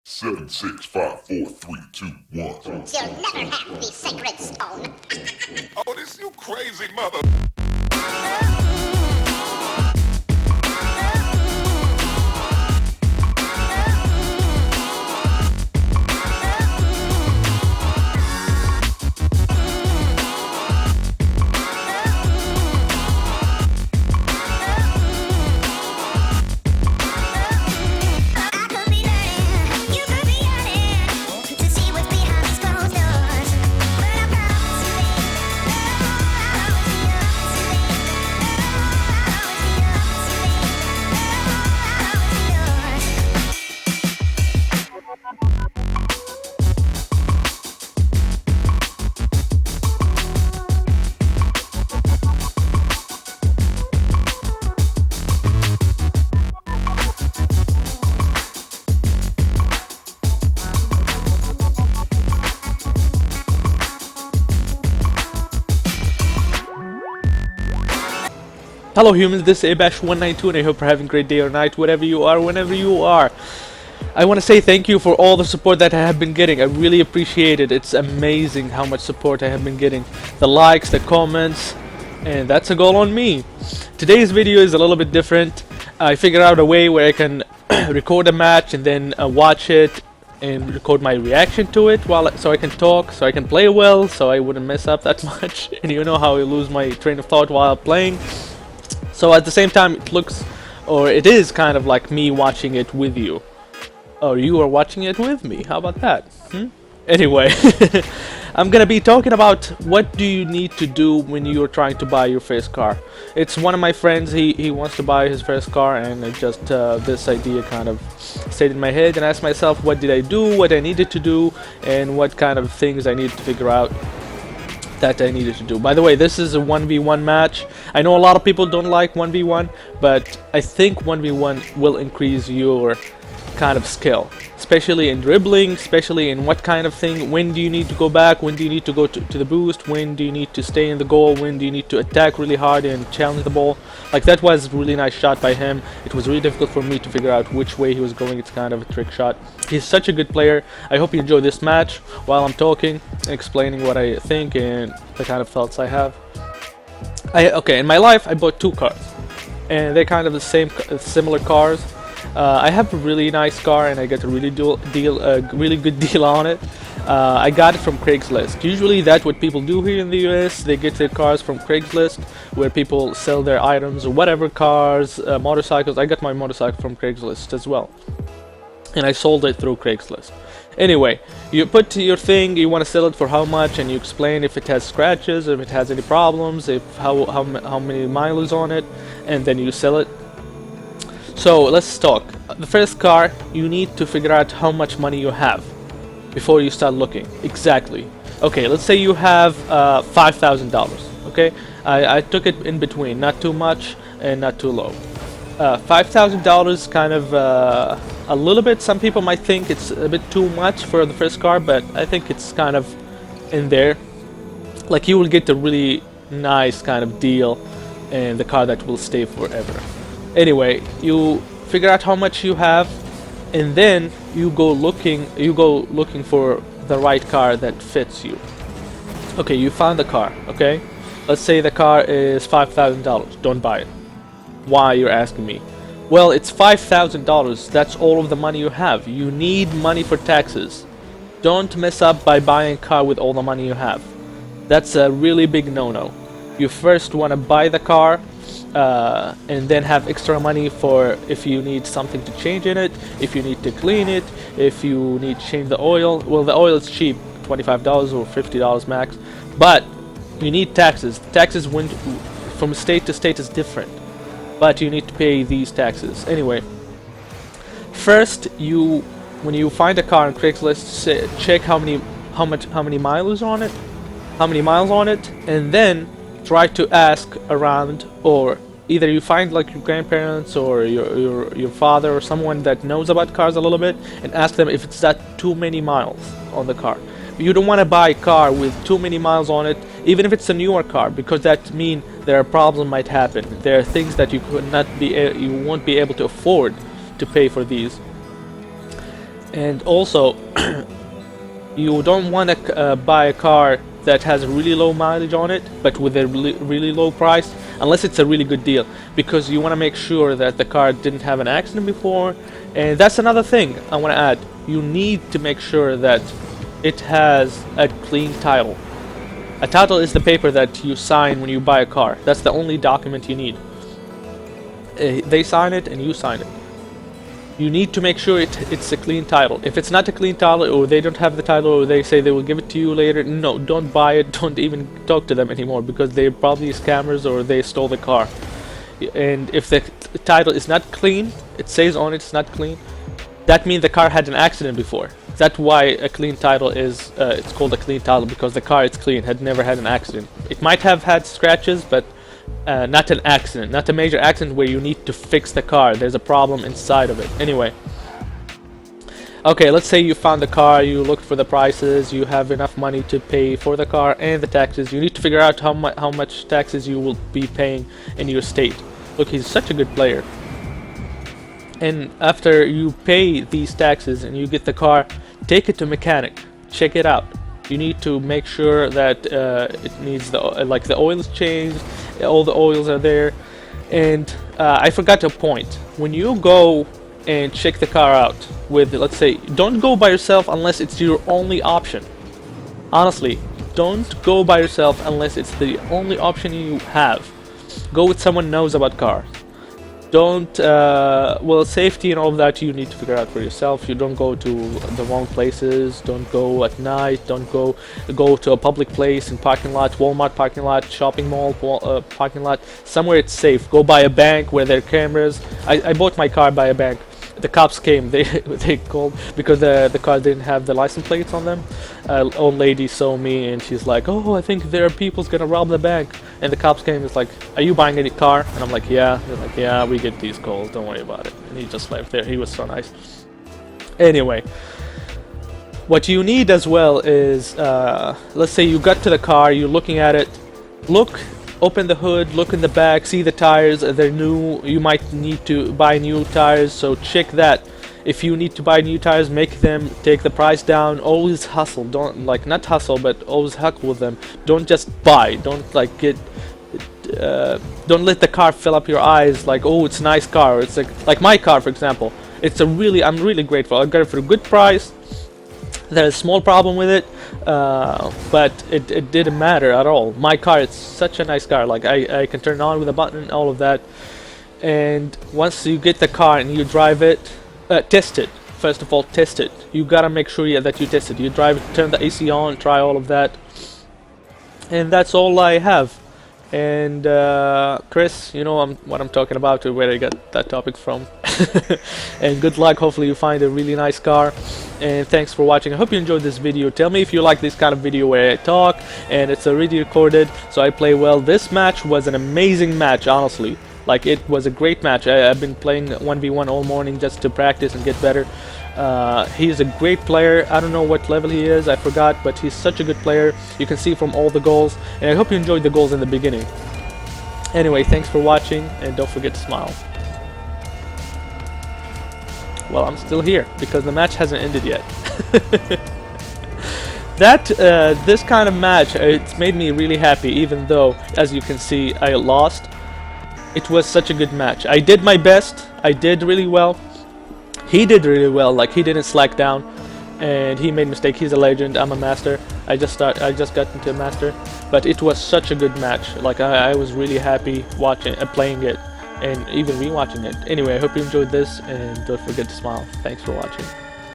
Seven, six, five, four, three, two, one. You'll never have the sacred stone. Oh, this you crazy mother. I could be learning, you could be yearning to see what's behind these closed doors. But I promise you, I'll always be yours. I'll always be yours. Hello humans, this is Abash192 and I hope you're having a great day or night, whatever you are, whenever you are. I want to say thank you for all the support that I have been getting. I really appreciate it. It's amazing how much support I have been getting. The likes, the comments, and that's a goal on me. Today's video is a little bit different. I figured out a way where I can record a match and then watch it and record my reaction to it so I can talk, so I can play well, so I wouldn't mess up that much. And you know how I lose my train of thought while playing. So at the same time, it is kind of like me watching it with you. Or you are watching it with me. How about that? Anyway, I'm gonna be talking about what do you need to do when you're trying to buy your first car. It's one of my friends, he wants to buy his first car, and it just this idea kind of stayed in my head, and I asked myself what did I do, what I needed to do, and what kind of things I needed to figure out that I needed to do. By the way, this is a 1v1 match. I know a lot of people don't like 1v1, but I think 1v1 will increase your kind of skill, especially in dribbling, especially in what kind of thing, when do you need to go back, when do you need to go to the boost, when do you need to stay in the goal, when do you need to attack really hard and challenge the ball. Like that was a really nice shot by him. It was really difficult for me to figure out which way he was going. It's kind of a trick shot. He's such a good player. I hope you enjoy this match while I'm talking and explaining what I think and the kind of thoughts I have. Okay, in my life I bought two cars and they're kind of the similar cars. I have a really nice car and I get a really really good deal on it. I got it from Craigslist. Usually that's what people do here in the US. They get their cars from Craigslist, where people sell their items or whatever, cars, motorcycles. I got my motorcycle from Craigslist as well, and I sold it through Craigslist. Anyway, you put your thing, you want to sell it for how much, and you explain if it has scratches, if it has any problems, if how many miles on it, and then you sell it. So let's talk. The first car, you need to figure out how much money you have before you start looking. Exactly. Okay, let's say you have $5,000. Okay, I took it in between, not too much and not too low. $5,000 kind of a little bit. Some people might think it's a bit too much for the first car, but I think it's kind of in there. Like you will get a really nice kind of deal and the car that will stay forever. Anyway, you figure out how much you have, and then you go looking for the right car that fits you. Okay, you found the car. Okay, let's say the car is $5,000. Don't buy it. Why, you're asking me? Well, it's $5,000. That's all of the money you have. You need money for taxes. Don't mess up by buying a car with all the money you have. That's a really big no-no. You first want to buy the car and then have extra money for if you need something to change in it, if you need to clean it, if you need to change the oil. Well, the oil is cheap, $25 or $50 max, but you need taxes. Taxes from state to state is different, but you need to pay these taxes. Anyway, first when you find a car on Craigslist, check how many miles on it, and then try to ask around, or either you find like your grandparents or your father or someone that knows about cars a little bit, and ask them if it's that too many miles on the car. You don't want to buy a car with too many miles on it, even if it's a newer car, because that means there are problems might happen. There are things that you won't be able to afford to pay for these. And also, you don't want to buy a car that has really low mileage on it, but with a really low price, unless it's a really good deal, because you want to make sure that the car didn't have an accident before. And that's another thing I want to add. You need to make sure that it has a clean title. A title is the paper that you sign when you buy a car. That's the only document you need. They sign it and you sign it. You need to make sure it's a clean title. If it's not a clean title, or they don't have the title, or they say they will give it to you later, no, don't buy it, don't even talk to them anymore, because they're probably scammers or they stole the car. And if the title is not clean, it says on it it's not clean, that means the car had an accident before. That's why a clean title is, it's called a clean title, because the car is clean, had never had an accident. It might have had scratches, but not an accident, not a major accident where you need to fix the car. There's a problem inside of it. Anyway, okay, let's say you found the car, you looked for the prices, you have enough money to pay for the car and the taxes. You need to figure out how much taxes you will be paying in your state. Look, he's such a good player. And after you pay these taxes and you get the car, take it to mechanic, check it out. You need to make sure that it needs the oil is changed, all the oils are there. And I forgot a point. When you go and check the car out with, let's say, don't go by yourself unless it's your only option. Honestly, don't go by yourself unless it's the only option you have. Go with someone who knows about cars. Don't well, safety and all of that you need to figure out for yourself. You don't go to the wrong places, don't go at night, don't go to a public place in parking lot, Walmart parking lot, shopping mall parking lot, somewhere it's safe. Go by a bank where there are cameras. I bought my car by a bank. The cops came, they called because the car didn't have the license plates on them. Old lady saw me and she's like, oh, I think there are people's gonna rob the bank. And the cops came, it's like, are you buying any car? And I'm like, yeah. They're like, yeah, we get these calls, don't worry about it. And he just left there. He was so nice. Anyway, what you need as well is, let's say you got to the car, you're looking at it, open the hood, look in the back, see the tires, they're new. You might need to buy new tires, so check that. If you need to buy new tires, make them, take the price down. Always hustle, don't not hustle, but always huckle with them. Don't just buy, don't don't let the car fill up your eyes like, oh, it's a nice car. It's like my car, for example. I'm really grateful. I got it for a good price. There's a small problem with it, but it didn't matter at all. My car, it's such a nice car. Like I can turn it on with a button, all of that. And once you get the car and you drive it, test it. First of all, test it. You gotta make sure that you test it. You drive it, turn the AC on, try all of that. And that's all I have. And Chris, you know what I'm talking about, or where I got that topic from. And good luck. Hopefully you find a really nice car. And thanks for watching. I hope you enjoyed this video. Tell me if you like this kind of video where I talk and it's already recorded, so I play well. This match was an amazing match, honestly. Like, it was a great match. I've been playing 1v1 all morning just to practice and get better. He's a great player. I don't know what level he is, I forgot, but he's such a good player. You can see from all the goals, and I hope you enjoyed the goals in the beginning. Anyway, thanks for watching, and don't forget to smile. Well, I'm still here because the match hasn't ended yet. This kind of match, it's made me really happy, even though, as you can see, I lost. It was such a good match. I did my best. I did really well. He did really well. Like, he didn't slack down, and he made mistake. He's a legend. I'm a master. I just got into a master, but it was such a good match. Like, I was really happy watching, playing it, and even rewatching it. Anyway, I hope you enjoyed this, and don't forget to smile. Thanks for watching.